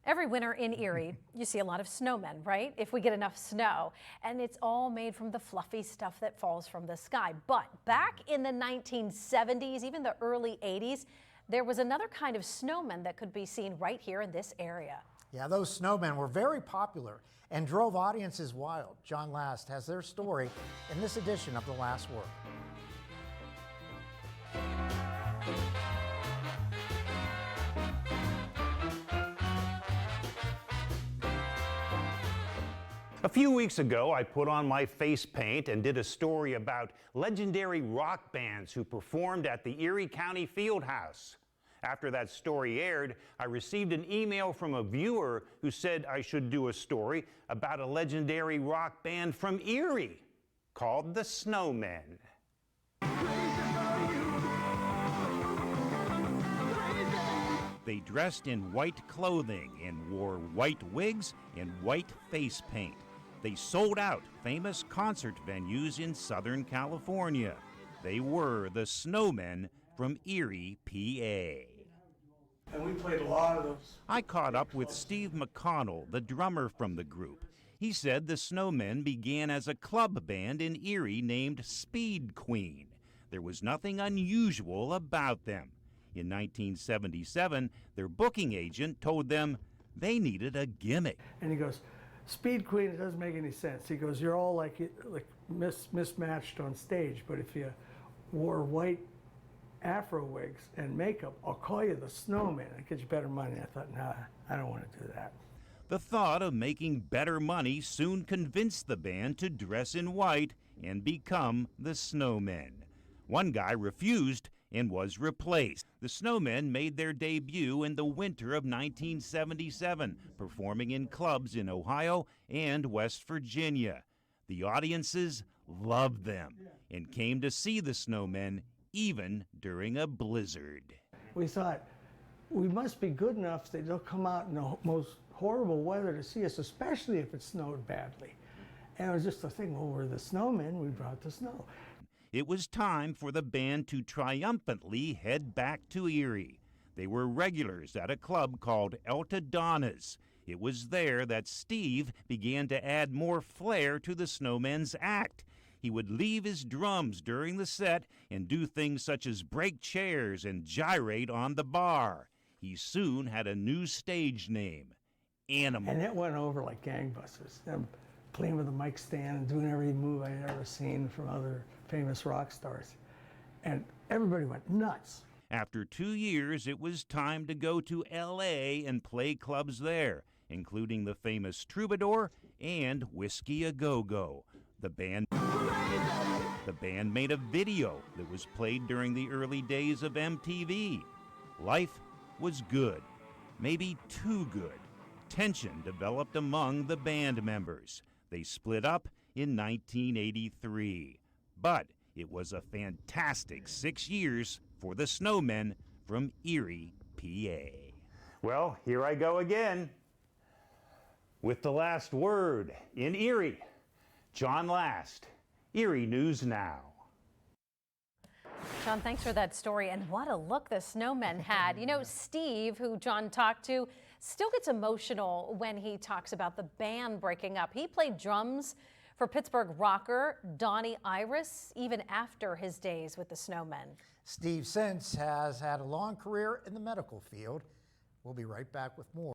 Every winter in Erie, you see a lot of snowmen, right? If we get enough snow. And it's all made from the fluffy stuff that falls from the sky. But back in the 1970s, even the early 80s, there was another kind of snowman that could be seen right here in this area. Yeah, those snowmen were very popular and drove audiences wild. John Last has their story in this edition of The Last Word. A few weeks ago, I put on my face paint and did a story about legendary rock bands who performed at the Erie County Fieldhouse. After that story aired, I received an email from a viewer who said I should do a story about a legendary rock band from Erie called the Snowmen. They dressed in white clothing and wore white wigs and white face paint. They sold out famous concert venues in Southern California. They were the Snowmen from Erie, PA. And we played a lot of those. I caught up with Steve McConnell, the drummer from the group. He said the Snowmen began as a club band in Erie named Speed Queen. There was nothing unusual about them. In 1977, their booking agent told them they needed a gimmick. And he goes, Speed Queen, it doesn't make any sense. He goes, you're all like mismatched on stage, but if you wore white afro wigs and makeup, I'll call you the Snowman. It gets you better money. I thought, nah, I don't want to do that. The thought of making better money soon convinced the band to dress in white and become the Snowmen. One guy refused and was replaced. The Snowmen made their debut in the winter of 1977, performing in clubs in Ohio and West Virginia. The audiences loved them and came to see the Snowmen even during a blizzard. We thought, we must be good enough that they'll come out in the most horrible weather to see us, especially if it snowed badly. And it was just a thing, well, we're the Snowmen, we brought the snow. It was time for the band to triumphantly head back to Erie. They were regulars at a club called Elta Donna's. It was there that Steve began to add more flair to the Snowmen's act. He would leave his drums during the set and do things such as break chairs and gyrate on the bar. He soon had a new stage name, Animal. And it went over like gangbusters. I'm playing with a mic stand and doing every move I had ever seen from other famous rock stars. And everybody went nuts. After 2 years, it was time to go to L.A. and play clubs there, including the famous Troubadour and Whiskey A Go-Go. The band made a video that was played during the early days of MTV. Life was good, maybe too good. Tension developed among the band members. They split up in 1983. But it was a fantastic 6 years for the Snowmen from Erie, PA. Well, here I go again with the last word in Erie. John Last, Erie News Now. John, thanks for that story. And what a look the Snowmen had. You know, Steve, who John talked to, still gets emotional when he talks about the band breaking up. He played drums for Pittsburgh rocker Donnie Iris, even after his days with the Snowmen. Steve since has had a long career in the medical field. We'll be right back with more.